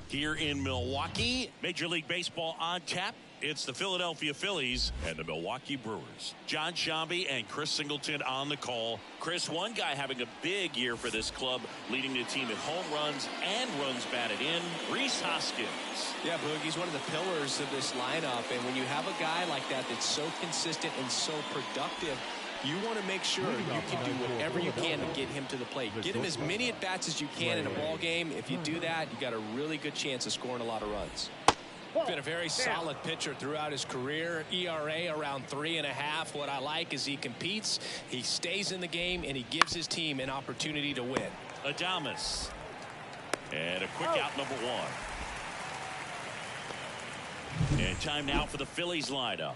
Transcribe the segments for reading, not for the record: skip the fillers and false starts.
Here in Milwaukee, Major League Baseball on tap. It's the Philadelphia Phillies and the Milwaukee Brewers. John Shambi and Chris Singleton on the call. Chris, one guy having a big year for this club, leading the team in home runs and runs batted in, Rhys Hoskins. Yeah, Boog, he's one of the pillars of this lineup, and when you have a guy like that that's so consistent and so productive, you want to make sure you can do whatever you can to get him to the plate. Get him as many at-bats as you can in a ball game. If you do that, you got a really good chance of scoring a lot of runs. Been a very solid pitcher throughout his career. ERA around 3.5. What I like is he competes, he stays in the game, and he gives his team an opportunity to win. Adames. And a quick out, number one. And time now for the Phillies lineup.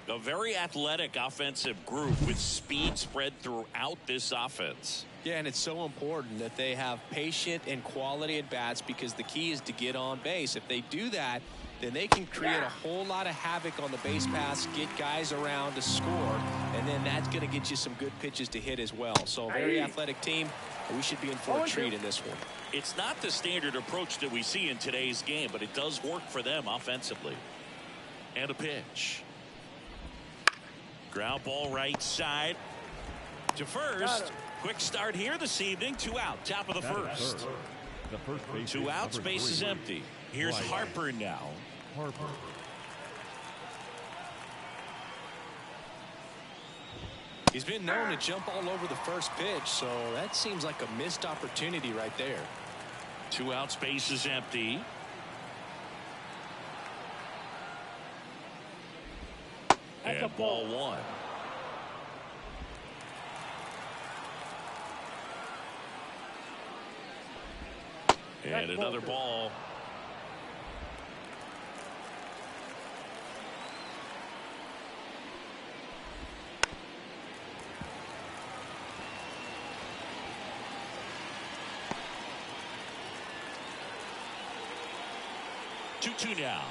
A very athletic offensive group with speed spread throughout this offense. Yeah, and it's so important that they have patient and quality at bats, because the key is to get on base. If they do that, then they can create a whole lot of havoc on the base paths, get guys around to score, and then that's going to get you some good pitches to hit as well. So a very athletic team. We should be in for a treat in this one. It's not the standard approach that we see in today's game, but it does work for them offensively. And a pitch. Ground ball right side to first. Quick start here this evening. 2 out, top of the first. 2 outs, base is empty. Here's Harper now. He's been known to jump all over the first pitch, so that seems like a missed opportunity right there. 2 outs, base is empty. And ball one. And another ball. Two now.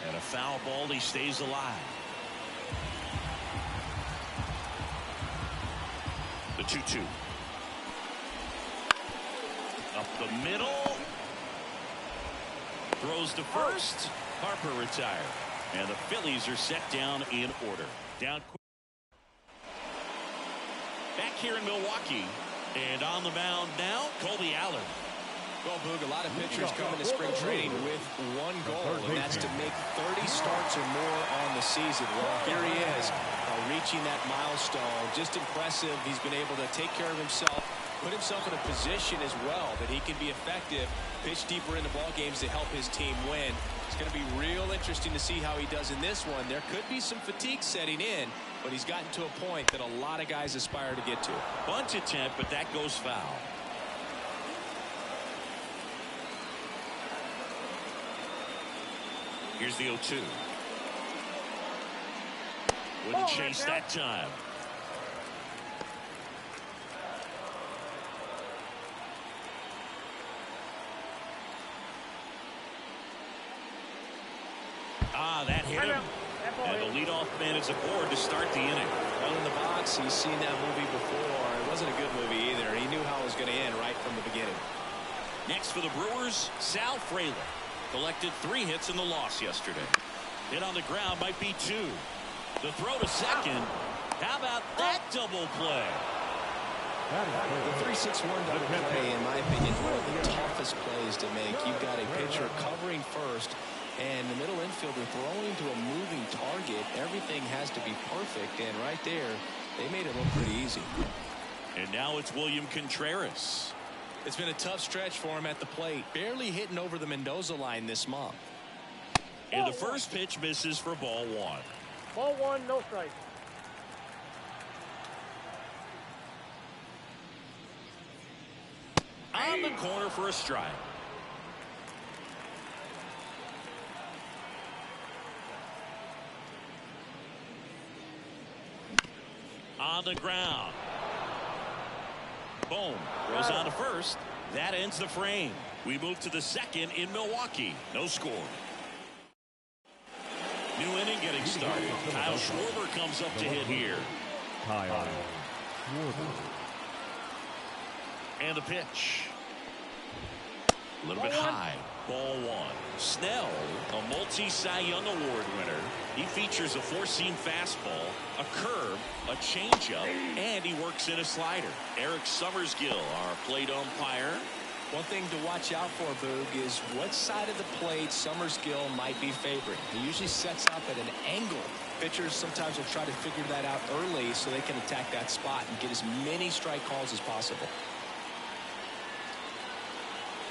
And a foul ball. He stays alive. The 2-2. Up the middle. Throws to first. Harper retired. And the Phillies are set down in order. Down quick. Back here in Milwaukee. And on the mound now, Colby Allen. Well, Boog, a lot of pitchers come into spring training with one goal, and that's to make 30 starts or more on the season. Well, here he is, reaching that milestone. Just impressive. He's been able to take care of himself, put himself in a position as well that he can be effective, pitch deeper into ball games to help his team win. It's going to be real interesting to see how he does in this one. There could be some fatigue setting in, but he's gotten to a point that a lot of guys aspire to get to. Bunt attempt, but that goes foul. Here's the 0-2. Wouldn't chase that time. That hit him. And the leadoff man is aboard to start the inning. Well, in the box, he's seen that movie before. It wasn't a good movie either. He knew how it was going to end right from the beginning. Next for the Brewers, Sal Frelick. Collected 3 hits in the loss yesterday. Hit on the ground might be 2. The throw to second. How about that double play? The 3-6-1 double play, in my opinion, is one of the toughest plays to make. You've got a pitcher covering first, and the middle infielder throwing to a moving target. Everything has to be perfect, and right there, they made it look pretty easy. And now it's William Contreras. It's been a tough stretch for him at the plate, barely hitting over the Mendoza line this month. And the first pitch misses for ball one. Ball one, no strike. On the corner for a strike. On the ground. Boom. Goes on to first. That ends the frame. We move to the second in Milwaukee. No score. New inning getting started. Kyle Schwarber comes up to hit here. Kyle Schwarber. And the pitch. A little bit high. Ball one. Snell, a multi-Cy Young Award winner. He features a four-seam fastball, a curve, a changeup, and he works in a slider. Eric Summersgill, our plate umpire. One thing to watch out for, Boog, is what side of the plate Summersgill might be favoring. He usually sets up at an angle. Pitchers sometimes will try to figure that out early so they can attack that spot and get as many strike calls as possible.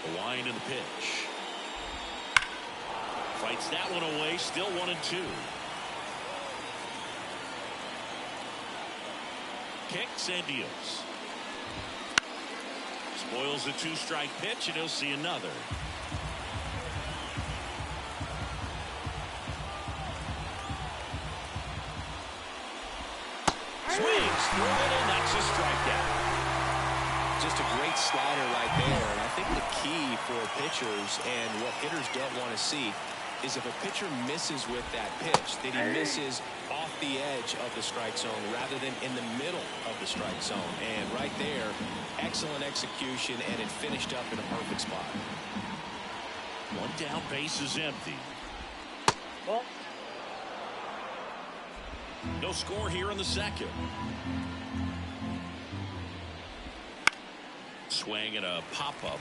The wind and the pitch. Fights that one away. Still 1-2. Kicks and deals. Spoils a two-strike pitch, and he'll see another. Swings through it, and that's a strikeout. Just a great slider right there. And I think the key for pitchers and what hitters don't want to see is if a pitcher misses with that pitch, that he misses off the edge of the strike zone rather than in the middle of the strike zone. And right there, excellent execution, and it finished up in a perfect spot. One down, base is empty. Well, no score here in the second. Swing and a pop-up.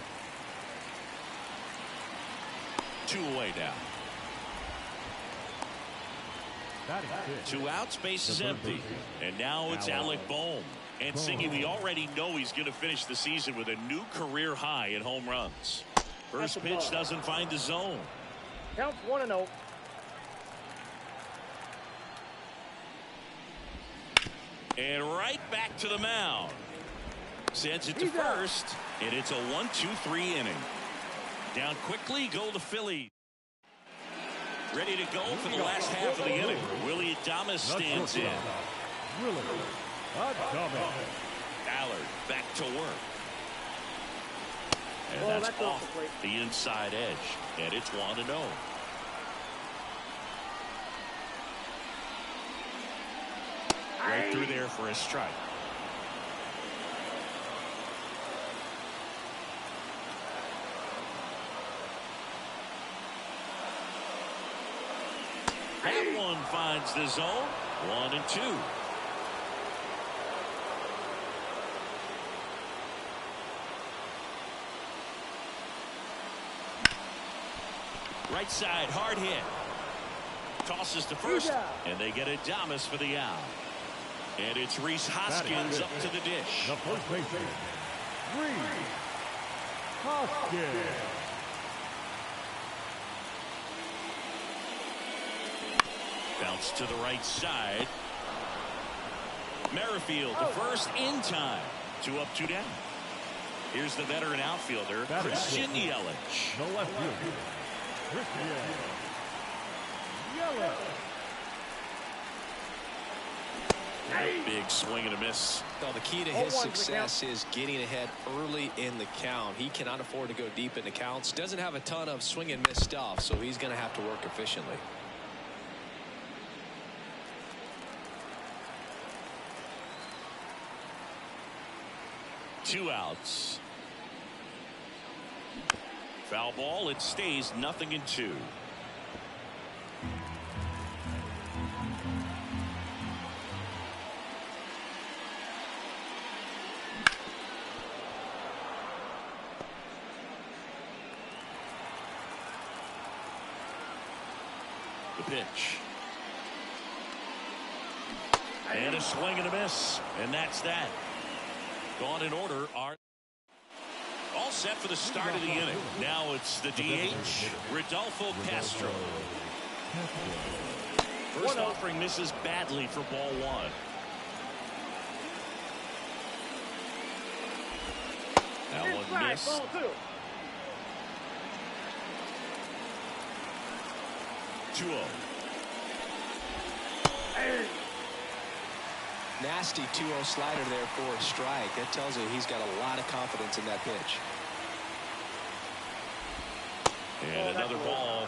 2 away now. 2 outs, base is empty. And now it's Alec Bohm. And singing, we already know he's going to finish the season with a new career high in home runs. First pitch doesn't find the zone. counts 1-0. And right back to the mound. Sends it to first, and it's a 1-2-3 inning. Down quickly go the Phillies. Ready to go for the last half of the inning. Willie Adames stands in. Allard back to work. And that's off the inside edge. And it's 1-0. Right through there for a strike. That one finds the zone. 1-2. Right side, hard hit. Tosses to first, and they get Adames for the out. And it's Rhys Hoskins up to the dish. The first baseman, Rhys Hoskins. Bounce to the right side. Merrifield to first in time. 2 up, 2 down. Here's the veteran outfielder, Christian Yelich. The left fielder, Christian Yelich. Big swing and a miss. Well, the key to his success is getting ahead early in the count. He cannot afford to go deep in the counts. Doesn't have a ton of swing and miss stuff, so he's going to have to work efficiently. Two outs. Foul ball. It stays 0-2. The pitch. And a swing and a miss. And that's that. Gone in order are all set for the start of the inning. Now it's the DH, Rodolfo Castro. First offering misses badly for ball one. That one missed. Ball 2. 2-0. Nasty 2-0 slider there for a strike. That tells you he's got a lot of confidence in that pitch. And another ball.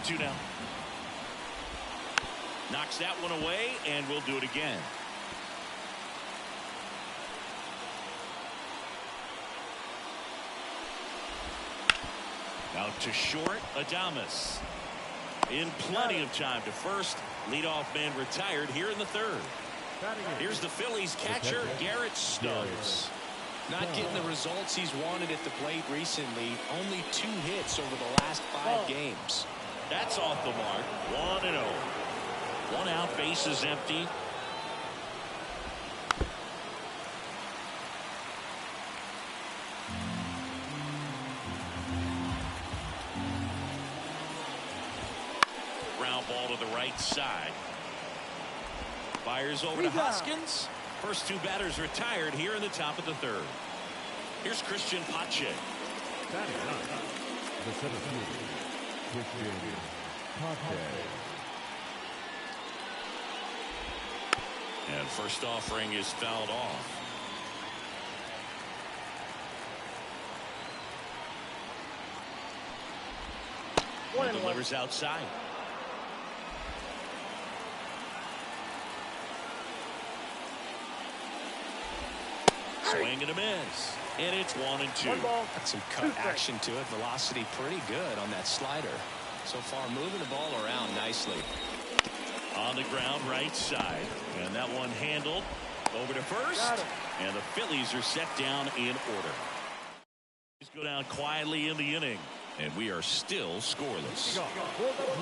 2-2 now. Knocks that one away, and we'll do it again. Out to short, Adames. In plenty of time to first. Leadoff man retired here in the third. Here's the Phillies catcher, Garrett Stubbs. Not getting the results he's wanted at the plate recently. Only 2 hits over the last 5 games. That's off the mark. 1-0. 1 out, base is empty. Ground ball to the right side. Fires over to Hoskins. First 2 batters retired here in the top of the third. Here's Christian Pache. The center fielder, Christian Pache. And first offering is fouled off. And delivers outside. Swing and a miss. And it's 1-2. Got some cut action to it. Velocity pretty good on that slider. So far moving the ball around nicely. On the ground right side. And that one handled over to first. And the Phillies are set down in order. Let's go down quietly in the inning. And we are still scoreless.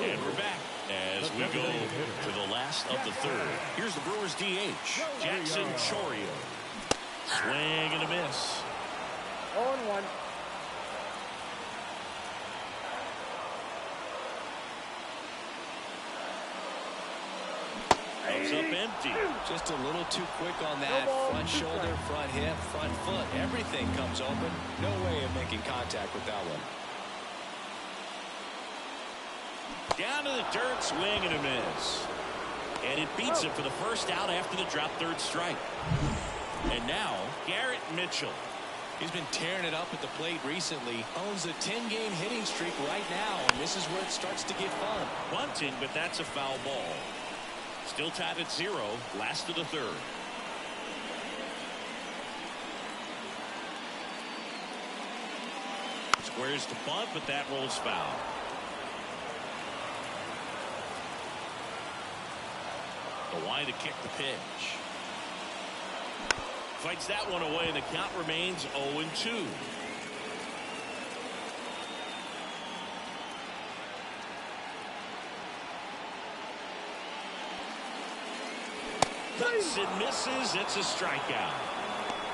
And we're back as we go to the last of the third. Here's the Brewers DH, Jackson Chourio. Swing and a miss. 0-1. Comes up empty. Just a little too quick on that. Front shoulder, front hip, front foot. Everything comes open. No way of making contact with that one. Down to the dirt, swing and a miss. And it beats him for the first out after the drop third strike. And now, Garrett Mitchell. He's been tearing it up at the plate recently. Owns a 10-game hitting streak right now, and this is where it starts to get fun. Bunting, but that's a foul ball. Still tied at 0, last of the third. Squares to bunt, but that rolls foul. The line to kick the pitch. Fights that one away, and the count remains 0-2. Cuts and misses. It's a strikeout.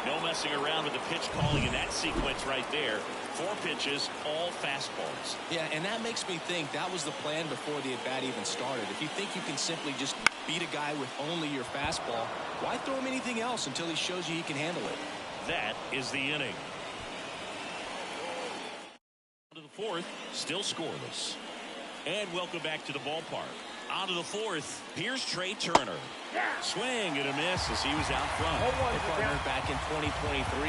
No messing around with the pitch calling in that sequence right there. 4 pitches, all fastballs. Yeah, and that makes me think that was the plan before the at-bat even started. If you think you can simply just beat a guy with only your fastball, why throw him anything else until he shows you he can handle it? That is the inning. To the 4th, still scoreless. And welcome back to the ballpark. On to the 4th, here's Trey Turner. Swing and a miss as he was out front. They partnered back in 2023.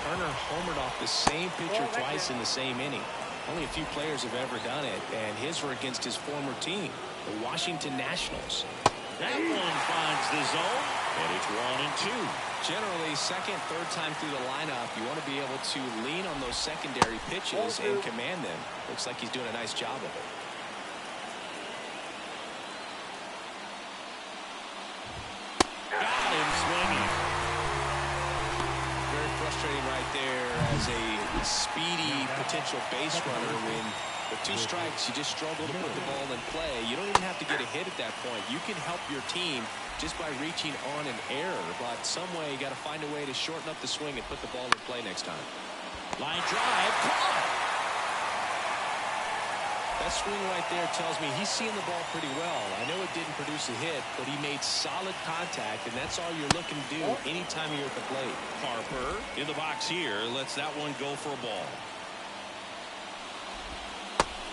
Turner homered off the same pitcher twice in the same inning. Only a few players have ever done it, and his were against his former team, the Washington Nationals. That one finds the zone, and it's 1-2. Generally, second, third time through the lineup, you want to be able to lean on those secondary pitches and command them. Looks like he's doing a nice job of it. Got him swinging. Very frustrating right there as a speedy potential base runner when with 2 strikes you just struggle to put the ball in play. You don't even have to get a hit at that point. You can help your team just by reaching on an error, but some way you got to find a way to shorten up the swing and put the ball in play next time. Line drive, caught. That swing right there tells me he's seeing the ball pretty well. I know it didn't produce a hit, but he made solid contact, and that's all you're looking to do anytime you're at the plate. Harper in the box here lets that one go for a ball.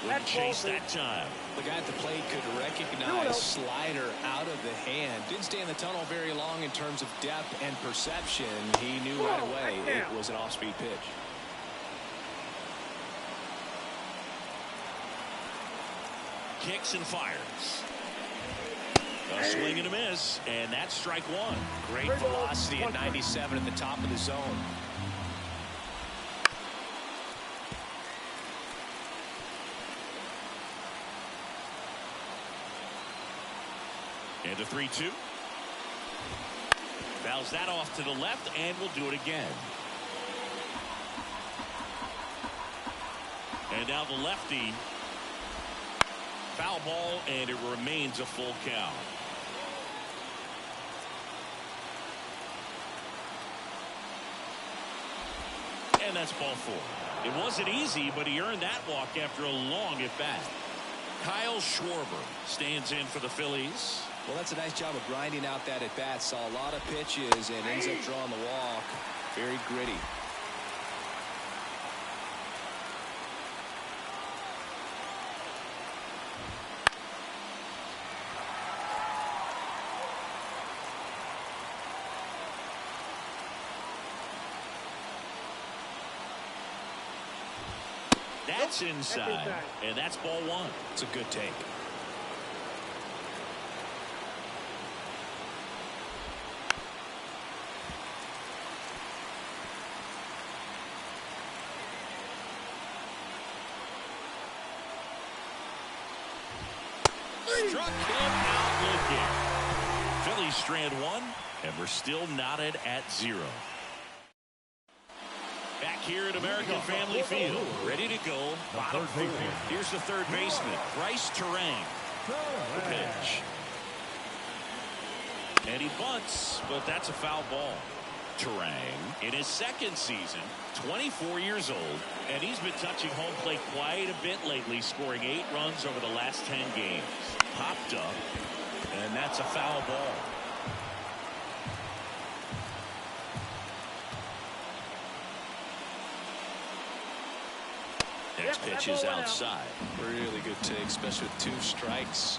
Wouldn't chase that time. The guy at the plate could recognize slider out of the hand. Didn't stay in the tunnel very long in terms of depth and perception. He knew right away it was an off-speed pitch. kicks and fires. A swing and a miss, and that's strike one. Great velocity at 97 at the top of the zone. And a 3-2. Fouls that off to the left, and will do it again. And now the lefty. Foul ball, and it remains a full count. And that's ball four. It wasn't easy, but he earned that walk after a long at-bat. Kyle Schwarber stands in for the Phillies. Well, that's a nice job of grinding out that at-bat. Saw a lot of pitches and ends up drawing the walk. Very gritty. That's inside, and that's ball one. It's a good take. Struck him out looking. Phillies strand one, and we're still knotted at 0. Back here at American Family Field, ready to go, bottom 4. Here's the third baseman, Bryce Terang. The pitch. And he bunts, but that's a foul ball. Terang, in his second season, 24 years old, and he's been touching home plate quite a bit lately, scoring 8 runs over the last 10 games. Popped up, and that's a foul ball. Next pitch is outside. Really good take, especially with 2 strikes.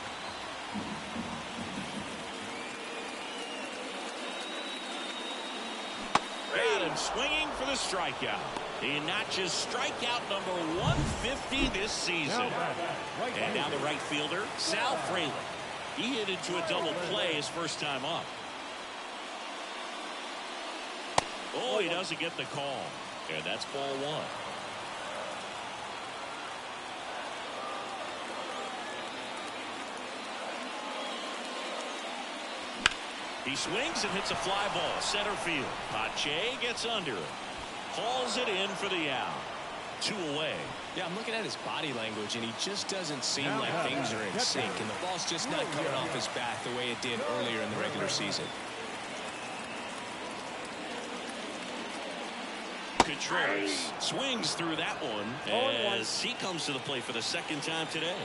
Got him swinging for the strikeout. He notches strikeout number 150 this season. And now the right fielder, Sal Frelick. He hit into a double play his first time up. Oh, he doesn't get the call. And that's ball 1. He swings and hits a fly ball, center field. Pache gets under it. Hauls it in for the out. 2 away. Yeah, I'm looking at his body language, and he just doesn't seem like things are in sync, and the ball's just not coming off his bat the way it did earlier in the regular season. Contreras swings through that one as he comes to the plate for the second time today.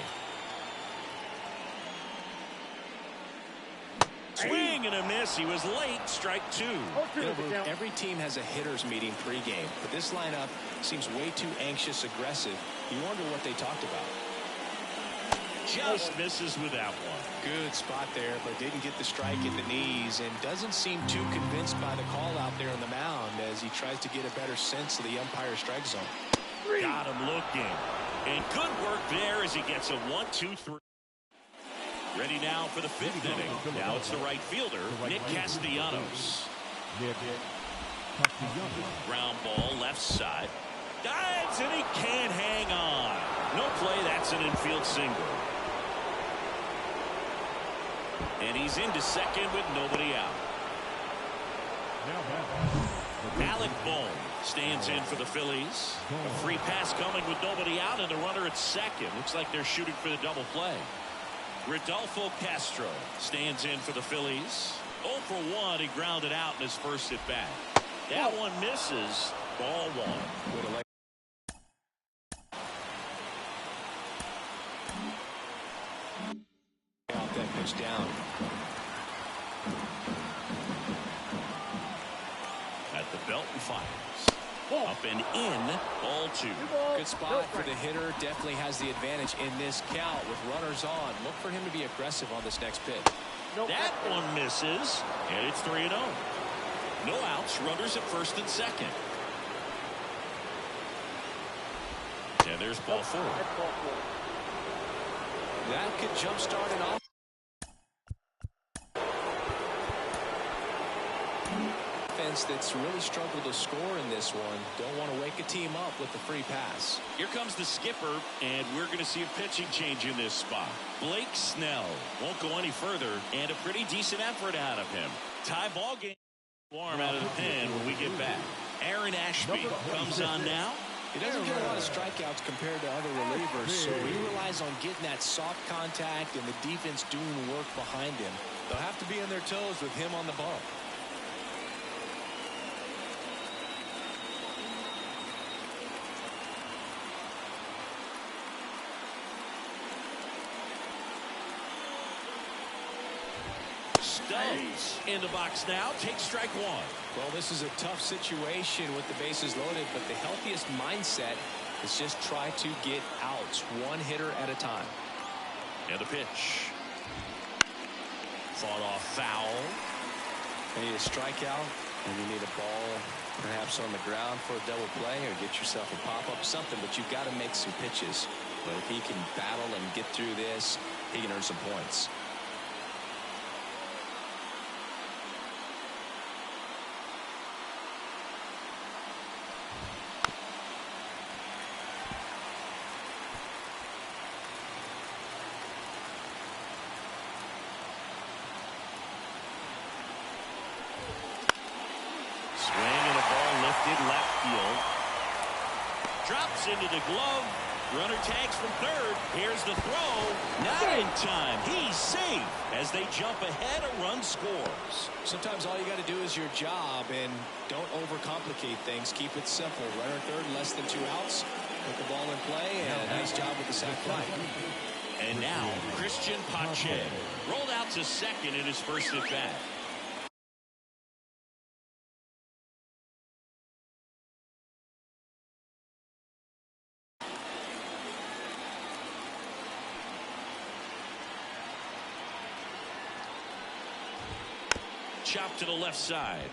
Swing and a miss. He was late. Strike 2. Every team has a hitters meeting pregame, but this lineup seems way too anxious, aggressive. You wonder what they talked about. Just misses with that one. Good spot there, but didn't get the strike at the knees, and doesn't seem too convinced by the call out there on the mound as he tries to get a better sense of the umpire's strike zone. Got him looking. And good work there as he gets a 1-2-3. Ready now for the 5th inning. Now it's the right fielder, Nick Castellanos. Ground ball left side. Dives and he can't hang on. No play. That's an infield single. And he's into second with nobody out. Alec Bohm stands in for the Phillies. A free pass coming with nobody out, and the runner at second. Looks like they're shooting for the double play. Rodolfo Castro stands in for the Phillies. 0 for 1. He grounded out in his first at bat. That one misses. Ball 1. Out that pitch down. At the belt and fires. Up and in. Ball 2. Good spot for the hitter. Definitely has the advantage in this count with runners on. Look for him to be aggressive on this next pitch. That one misses. And it's 3-0. No outs. Runners at first and second. And there's ball 4. That could jumpstart an offense that's really struggled to score in this one. Don't want to wake a team up with the free pass. Here comes the skipper, and we're going to see a pitching change in this spot. Blake Snell won't go any further, and a pretty decent effort out of him. Tie ball game. Warm out of the pen when we get back. Aaron Ashby comes on now. He doesn't get a lot of strikeouts compared to other relievers, so he relies on getting that soft contact and the defense doing work behind him. They'll have to be on their toes with him on the bump. Stubbs in the box now. Takes strike one. Well, this is a tough situation with the bases loaded, but the healthiest mindset is just try to get outs one hitter at a time. And the pitch. Fought off foul. You need a strikeout, and you need a ball perhaps on the ground for a double play or get yourself a pop-up, something, but you've got to make some pitches. But if he can battle and get through this, he can earn some points. Left field. Drops into the glove. Runner tags from third. Here's the throw. Not in time. He's safe as they jump ahead. A run scores. Sometimes all you got to do is your job and don't overcomplicate things. Keep it simple. Runner third, less than 2 outs. Put the ball in play, and a nice job with the sac fly. And now Christian Pache rolled out to second in his first at bat. Chop to the left side.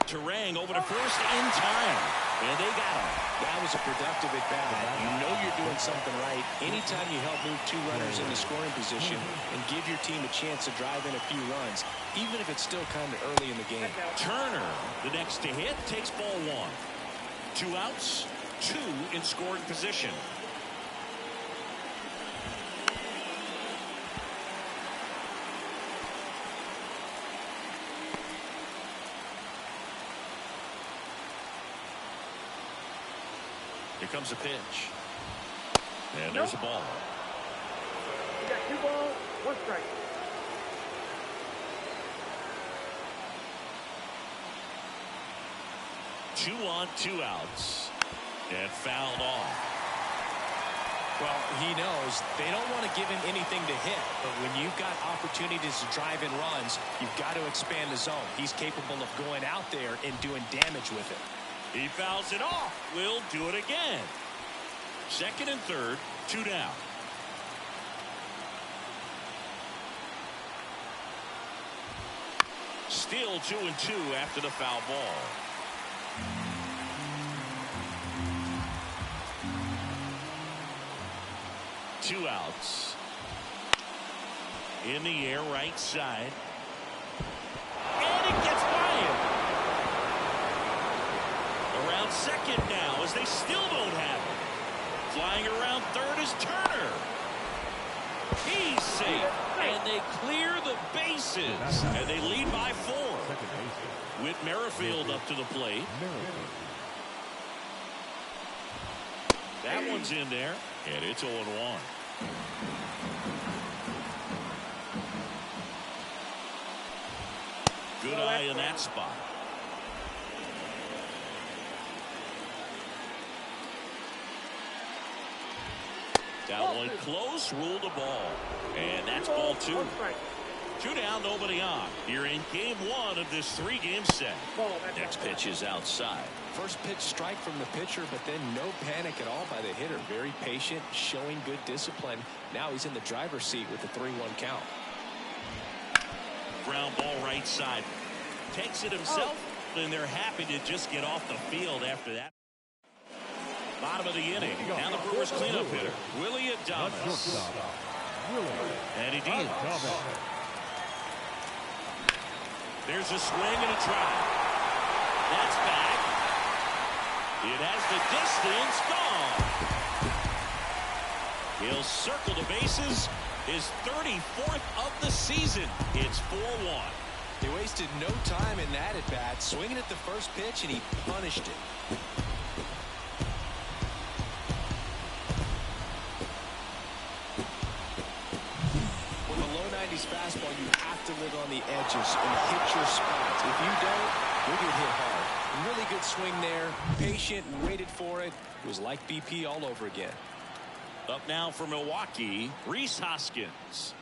Turang over to first in time. And they got him. That was a productive at bat. You know you're doing something right anytime you help move 2 runners in the scoring position and give your team a chance to drive in a few runs, even if it's still kind of early in the game. Turner, the next to hit, takes ball 1. 2 outs, 2 in scoring position. Here comes a pitch. And there's a ball. You got 2 balls, 1 strike. Two on, 2 outs. And fouled off. Well, he knows they don't want to give him anything to hit, but when you've got opportunities to drive in runs, you've got to expand the zone. He's capable of going out there and doing damage with it. He fouls it off. We'll do it again. Second and third, 2 down. Still 2-2 after the foul ball. Two outs. In the air, right side. And it gets by him. Around second now as they still don't have it. Flying around third is Turner. He's safe. And they clear the bases. And they lead by 4. With Merrifield up to the plate. That one's in there. And it's 0-1. Good eye in that spot. That one close, ruled a ball. And that's ball 2. 2 down, nobody on. You're in game 1 of this 3-game set. Next pitch is outside. First pitch strike from the pitcher, but then no panic at all by the hitter. Very patient, showing good discipline. Now he's in the driver's seat with the 3-1 count. Ground ball right side. Takes it himself, and they're happy to just get off the field after that. Bottom of the inning. Now the Brewers cleanup hitter, Willie Adames. And he deals. There's a swing and a try. That's back. It has the distance gone. He'll circle the bases. His 34th of the season. It's 4-1. He wasted no time in that at bat, swinging at the first pitch, and he punished it. With a low 90s fastball, you have to live on the edges and hit your spots. If you don't, you'll get hit hard. Really good swing there, patient, waited for it. It was like BP all over again. Up now for Milwaukee, Rhys Hoskins.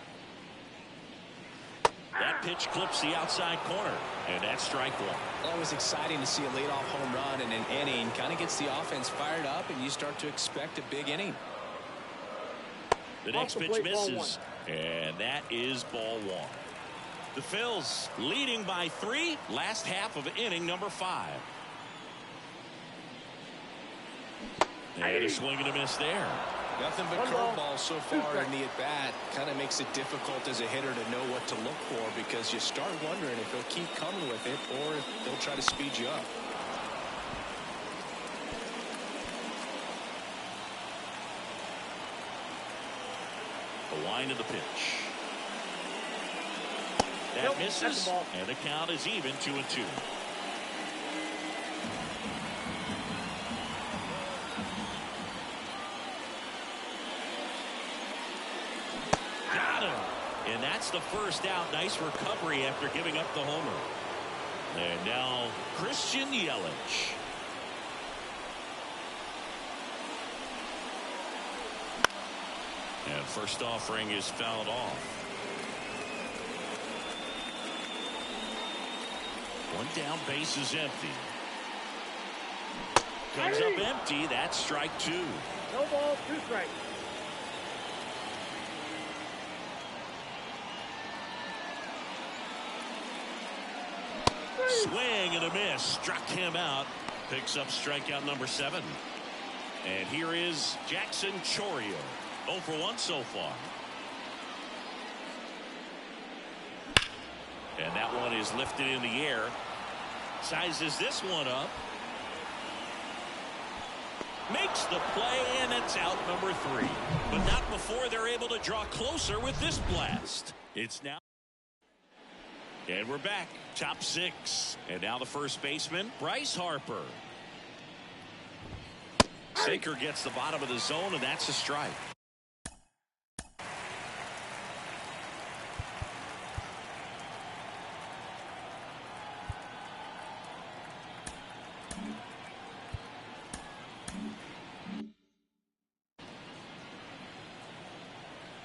That pitch clips the outside corner, and that's strike one. Always exciting to see a leadoff home run in an inning. Kind of gets the offense fired up, and you start to expect a big inning. The next pitch misses, and that is ball one. The Phils leading by 3, last half of inning number 5. And a swing and a miss there. Nothing but curveballs so far in the at-bat. Kind of makes it difficult as a hitter to know what to look for, because you start wondering if they'll keep coming with it or if they'll try to speed you up. The line of the pitch. That misses, and the count is even 2-2. And that's the first out. Nice recovery after giving up the homer. And now Christian Yelich. And first offering is fouled off. One down, base is empty. Comes up empty. That's strike 2. No ball, 2 strikes. Swing and a miss. Struck him out. Picks up strikeout number 7. And here is Jackson Chourio. 0 for 1 so far. And that one is lifted in the air. Sizes this one up. Makes the play, and it's out number 3. But not before they're able to draw closer with this blast. It's now. And we're back. Top 6. And now the first baseman, Bryce Harper. Sinker gets the bottom of the zone, and that's a strike.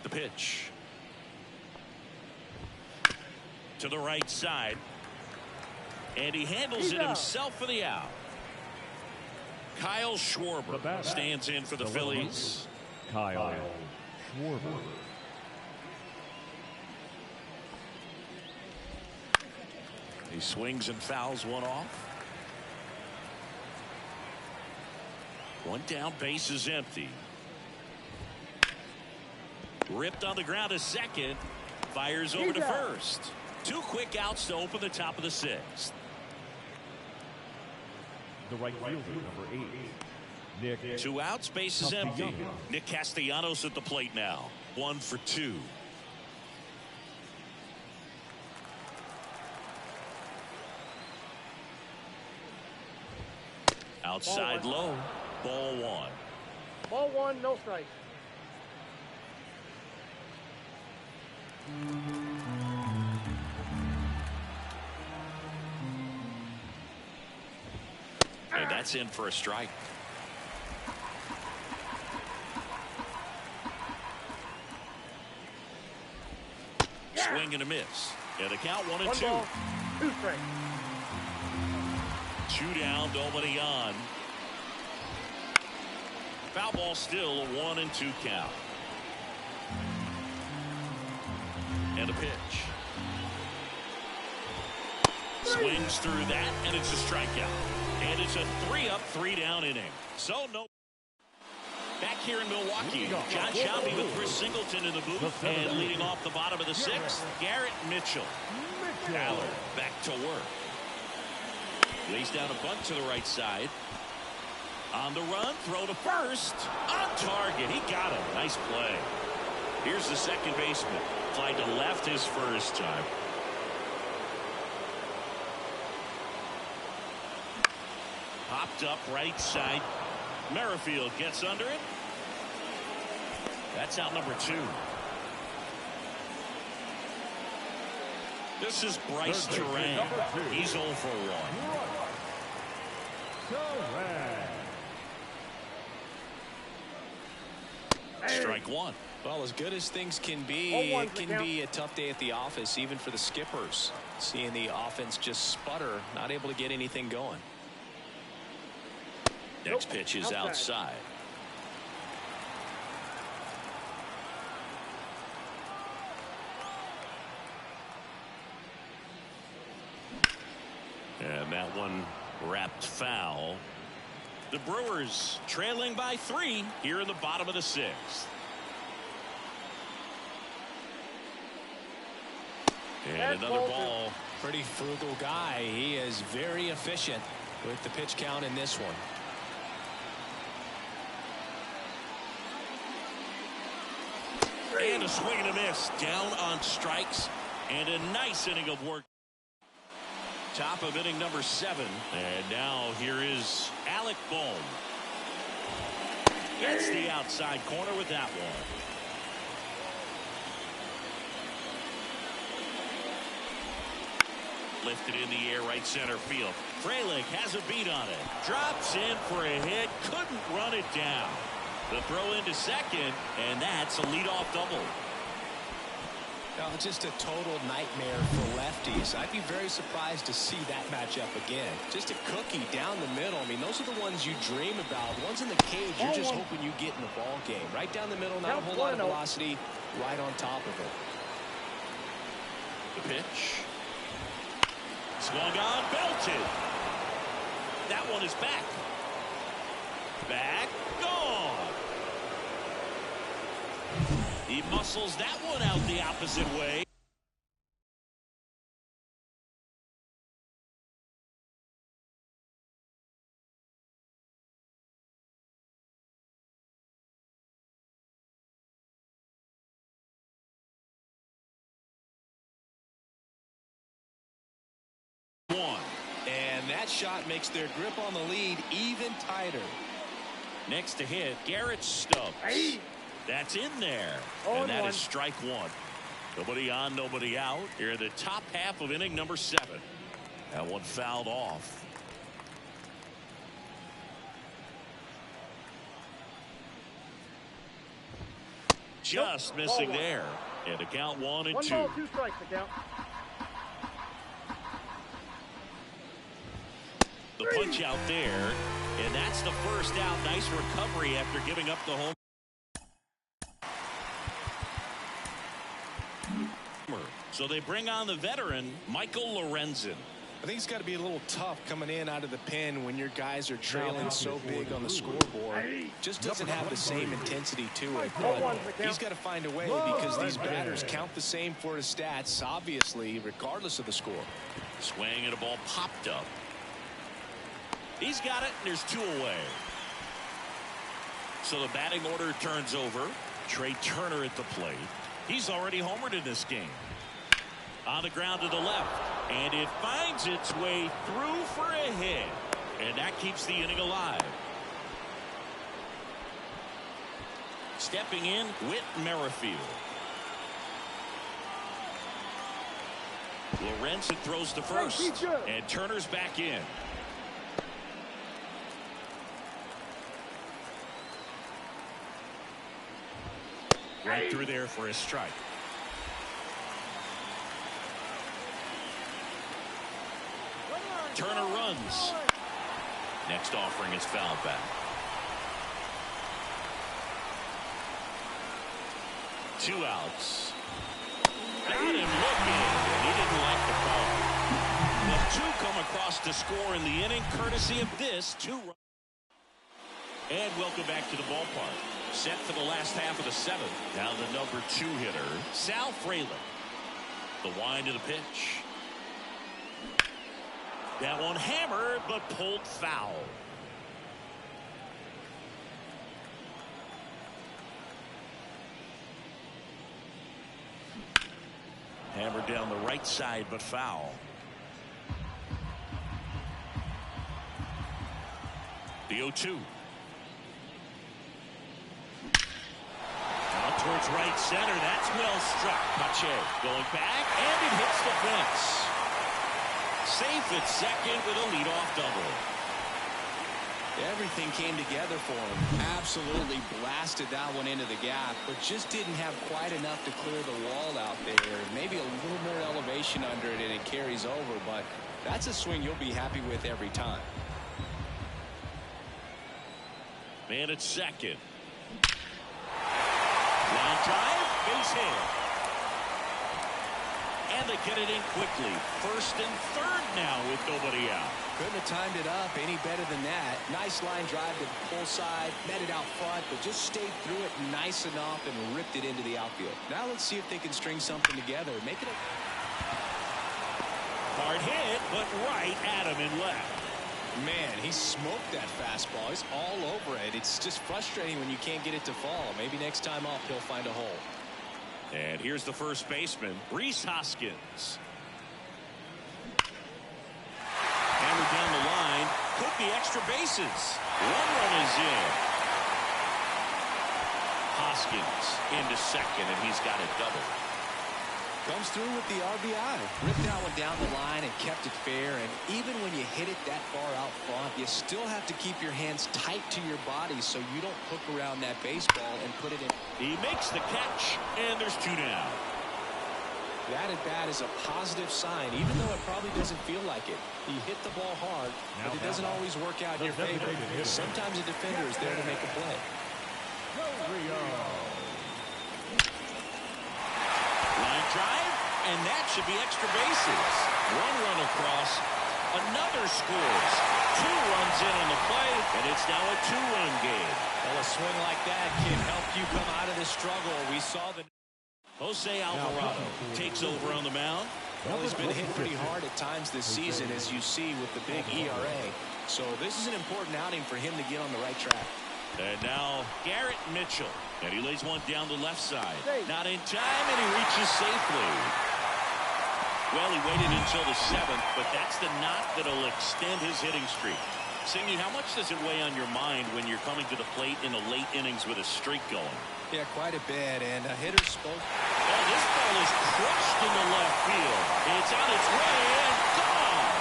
The pitch. To the right side. And he handles it himself for the out. Kyle Schwarber stands in for the Phillies. Kyle Schwarber. He swings and fouls one off. One down, base is empty. Ripped on the ground to second. Fires over to first. 2 quick outs to open the top of the 6th. The right fielder, number 8. Nick. 2 outs, base is empty. Nick Castellanos at the plate now. 1 for 2. Outside low. Ball 1. Ball 1, no strikes. And that's in for a strike. Swing and a miss. And the count 1-2. 1 ball, 2 strikes. 2 down, nobody on. Foul ball still, a 1-2 count. And a pitch. Swings through that, and it's a strikeout. And it's a 3-up, 3-down inning. So no. Back here in Milwaukee, John Shelby with Chris Singleton in the booth. And leading off the bottom of the sixth, Garrett Mitchell. Haller back to work. Lays down a bunt to the right side. On the run, throw to first. On target, he got him. Nice play. Here's the second baseman. Fly to left his first time. Popped up right side. Merrifield gets under it. That's out number 2. This is Bryce Terang. He's 0 for 1. Strike 1. Well, as good as things can be, it can be a tough day at the office, even for the skippers. Seeing the offense just sputter, not able to get anything going. Next pitch is outside. And that one wrapped foul. The Brewers trailing by 3 here in the bottom of the 6th. And another ball. Pretty frugal guy. He is very efficient with the pitch count in this one. And a swing and a miss. Down on strikes. And a nice inning of work. Top of inning number 7. And now here is Alec Bohm. Gets the outside corner with that one. Lifted in the air, right center field. Frelick has a beat on it. Drops in for a hit. Couldn't run it down. The throw into second, and that's a leadoff double. Now, just a total nightmare for lefties. I'd be very surprised to see that matchup again. Just a cookie down the middle. I mean, those are the ones you dream about. The ones in the cage, you're just hoping you get in the ball game. Right down the middle, not a whole lot of velocity, right on top of it. The pitch. Swung on, belted. That one is back. Back, gone. He muscles that one out the opposite way. And that shot makes their grip on the lead even tighter. Next to hit, Garrett Stubbs. That's in there. And that is strike 1. Nobody on, nobody out. Here in the top half of inning number 7. That one fouled off. Just missing there. And the count 1 and 2. 1 ball, 2 strikes, the count. The punch out there, and that's the first out. Nice recovery after giving up the home. So they bring on the veteran, Michael Lorenzen. I think it's got to be a little tough coming in out of the pen when your guys are trailing so big on the scoreboard. Just doesn't have the same intensity to it. But he's got to find a way because these batters count the same for his stats, obviously, regardless of the score. Swing and a ball popped up. He's got it, and there's 2 away. So the batting order turns over. Trey Turner at the plate. He's already homered in this game. On the ground to the left. And it finds its way through for a hit. And that keeps the inning alive. Stepping in, Whit Merrifield. Lorenzen throws to first. And Turner's back in. Right through there for a strike. Turner runs. Next offering is fouled back. 2 outs. Got him looking. He didn't like the call. The 2 come across to score in the inning, courtesy of this 2-run. And welcome back to the ballpark. Set for the last half of the seventh. Now the number 2 hitter, Sal Frelick. The wind of the pitch. That one hammered, but pulled foul. Hammered down the right side, but foul. The 0-2. Now towards right center. That's well struck. Pache going back, and it hits the fence. Safe at second with a leadoff double. Everything came together for him. Absolutely blasted that one into the gap, but just didn't have quite enough to clear the wall out there. Maybe a little more elevation under it, and it carries over, but that's a swing you'll be happy with every time. Man at second. Line drive, base hit. And they get it in quickly. First and third now with nobody out. Couldn't have timed it up any better than that. Nice line drive to the pull side, met it out front, but just stayed through it nice enough and ripped it into the outfield. Now let's see if they can string something together. Make it a hard hit, but right at him and left. Man, he smoked that fastball. He's all over it. It's just frustrating when you can't get it to fall. Maybe next time up he'll find a hole. And here's the first baseman, Rhys Hoskins. Hammered down the line. Could be extra bases. One run is in. Hoskins into second, and he's got a double. Comes through with the RBI. Ripped that one down the line and kept it fair. And even when you hit it that far out front, you still have to keep your hands tight to your body so you don't hook around that baseball and put it in. He makes the catch, and there's 2 down. That at bat is a positive sign, even though it probably doesn't feel like it. He hit the ball hard, but it doesn't always work out in your favor. Sometimes a defender is there to make a play. Line drive, and that should be extra bases. One run across, another scores. 2 runs in on the play, and it's now a 2-run game. Well, a swing like that can help you come out of the struggle. We saw the Jose Alvarado takes over on the mound. Well, he's been hit pretty hard at times this season, as you see with the big ERA. So this is an important outing for him to get on the right track. And now Garrett Mitchell. And he lays one down the left side. Not in time, and he reaches safely. Well, he waited until the 7th, but that's the knot that'll extend his hitting streak. Singy, how much does it weigh on your mind when you're coming to the plate in the late innings with a streak going? Yeah, quite a bit, and a hitter's supposed. Oh, this ball is crushed in the left field. It's on its way and gone.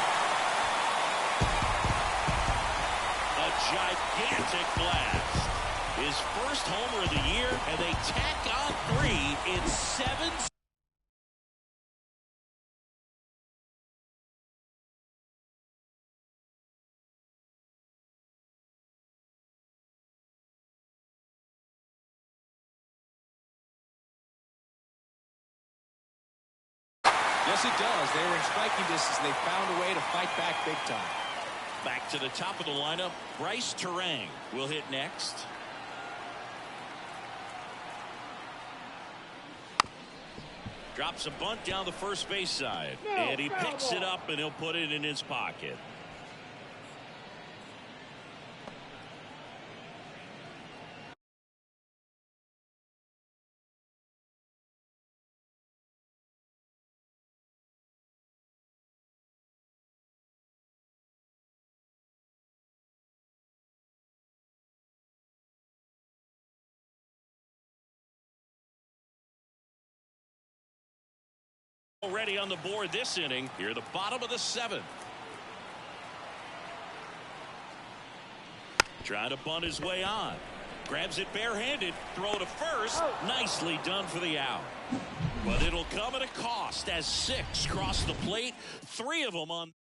A gigantic blast. His first homer of the year, and they tack on 3 in 7. Yes, it does. They were in striking distance. They found a way to fight back big time. Back to the top of the lineup, Bryce Terang will hit next. Drops a bunt down the first base side. And he picks it up, and he'll put it in his pocket. Already on the board this inning. Here, the bottom of the 7th. Trying to bunt his way on. Grabs it barehanded. Throw to first. Nicely done for the out. But it'll come at a cost as 6 cross the plate. 3 of them on.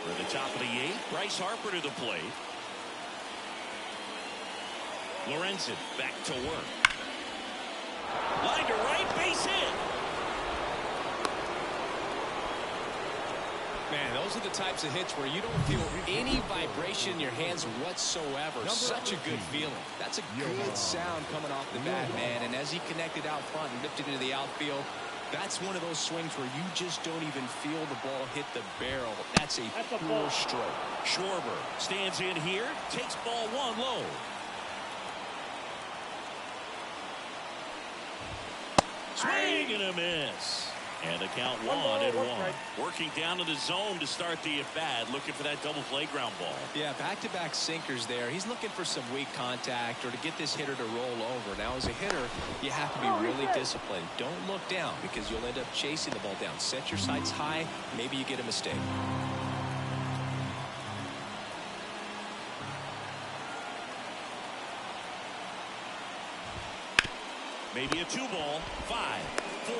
For the top of the 8th, Bryce Harper to the plate. Lorenzen back to work. Line to right, base hit. Man, those those are the types of hits where you don't feel any vibration in your hands whatsoever. Such a good feeling. That's a good sound coming off the bat, man. And as he connected out front and lifted into the outfield, that's one of those swings where you just don't even feel the ball hit the barrel. That's a pure stroke. Schwarber stands in here, takes ball one low. Swing and a miss. And the count 1-1. Working down to the zone to start the at-bat, looking for that double play ground ball. Yeah, back-to-back sinkers there. He's looking for some weak contact or to get this hitter to roll over. Now, as a hitter, you have to be really disciplined. Don't look down because you'll end up chasing the ball down. Set your sights high. Maybe you get a mistake. Maybe a 2-ball. 5, 4,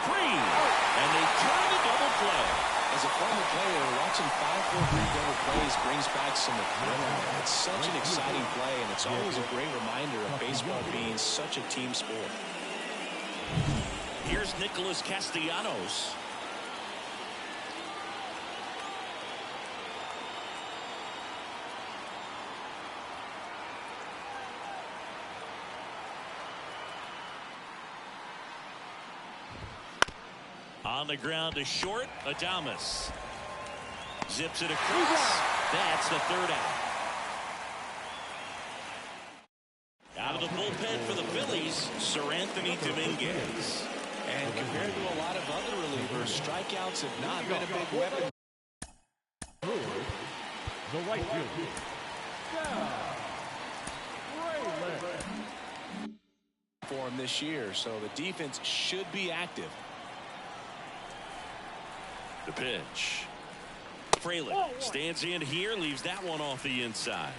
3, and they turn the double play. As a former player, watching 5-4-3 double plays brings back some adrenaline. It's such an exciting play, and it's always a great reminder of baseball being such a team sport. Here's Nicholas Castellanos. On the ground to short, Adames. Zips it across. That's the third out. Out of the bullpen for the Phillies, Sir Anthony Dominguez. And compared to a lot of other relievers, strikeouts have not been a big weapon. The right field. For him this year, so the defense should be active. The pitch. Fraley stands in here, leaves that one off the inside.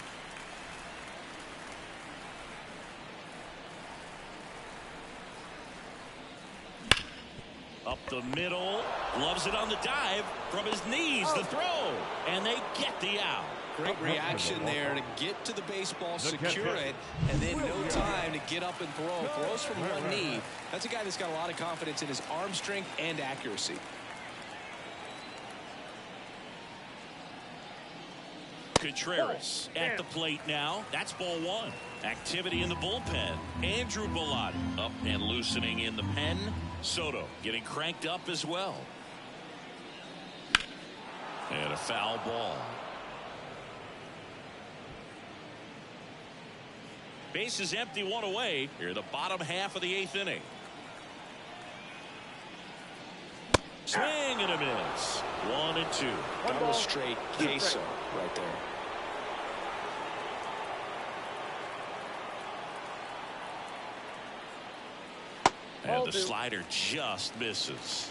Up the middle, gloves it on the dive from his knees, the throw, and they get the out. Great reaction there to get to the baseball, secure it, and then no time to get up and throw. Throws from one knee. That's a guy that's got a lot of confidence in his arm strength and accuracy. Contreras at the plate now. That's ball one. Activity in the bullpen. Andrew Bellotti up and loosening in the pen. Soto getting cranked up as well. And a foul ball. Base is empty, one away. Here the bottom half of the 8th inning. Swing and a miss. 1 and 2. Double straight queso right there. And the slider just misses.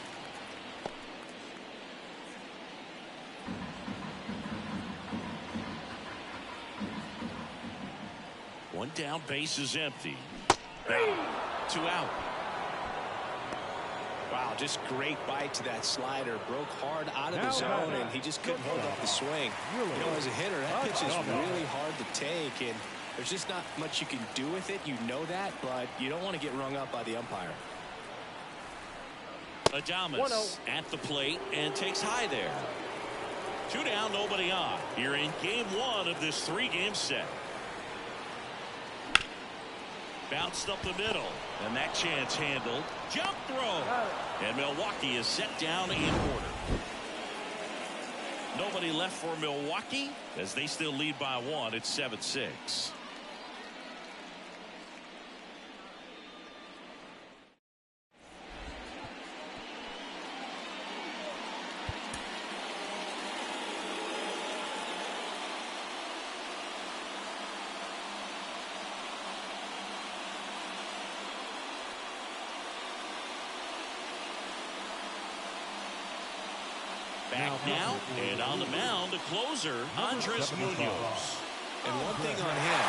One down, base is empty. 2 out. Wow, just great bite to that slider. Broke hard out of the zone, and he just couldn't hold up the swing. You know, as a hitter, that pitch is really hard to take, and there's just not much you can do with it. You know that, but you don't want to get rung up by the umpire. Adames at the plate and takes high there. 2 down, nobody on. Here in game 1 of this 3-game set. Bounced up the middle, and that chance handled. Jump throw, and Milwaukee is set down in order. Nobody left for Milwaukee as they still lead by 1. It's 7-6. Back now, and on the mound, the closer, Andres Munoz. And one thing on him,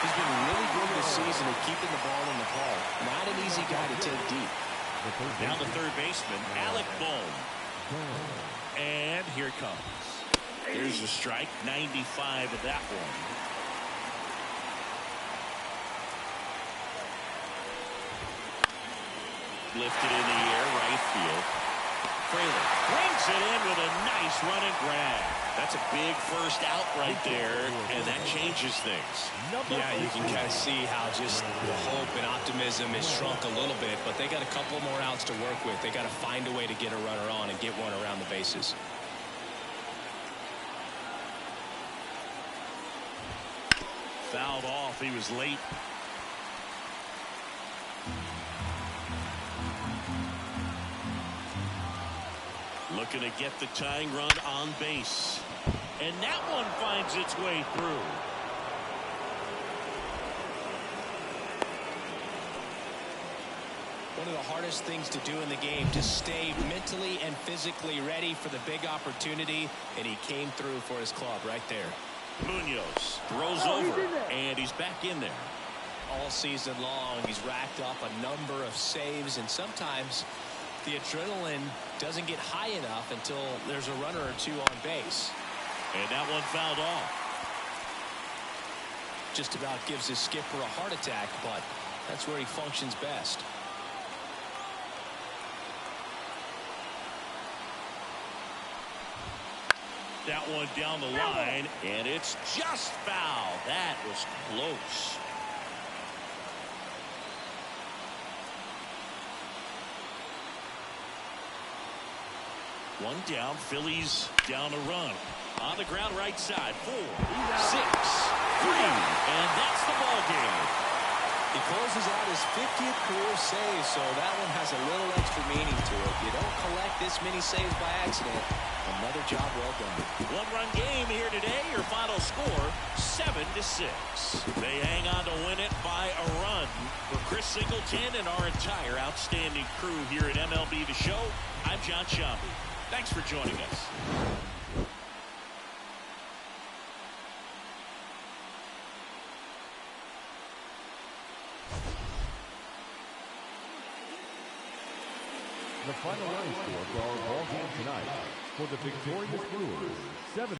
he's been really good this season at keeping the ball in the park. Not an easy guy to take deep. Now the third baseman, Alec Bohm. And here it comes. Here's the strike, 95 of that one. Lifted in the air, right field. Fraley brings it in with a nice run and grab. That's a big first out right there, and that changes things. Yeah, you can kind of see how just the hope and optimism has shrunk a little bit, but they got a couple more outs to work with. They got to find a way to get a runner on and get one around the bases. Fouled off. He was late. Looking to get the tying run on base. And that one finds its way through. One of the hardest things to do in the game, to stay mentally and physically ready for the big opportunity, and he came through for his club right there. Munoz throws over, and he's back in there. All season long, he's racked up a number of saves, and sometimes the adrenaline doesn't get high enough until there's a runner or two on base. And that one fouled off. Just about gives his skipper a heart attack, but that's where he functions best. That one down the line, and it's just foul. That was close. One down, Phillies down a run. On the ground right side, 4, 6, 3, and that's the ball game. He closes out his 50th career save, so that one has a little extra meaning to it. You don't collect this many saves by accident. Another job well done. One-run game here today. Your final score, 7-6. They hang on to win it by a run. For Chris Singleton and our entire outstanding crew here at MLB The Show, I'm John Shambi. Thanks for joining us. The final running score for our ball game tonight for the victorious Brewers, 7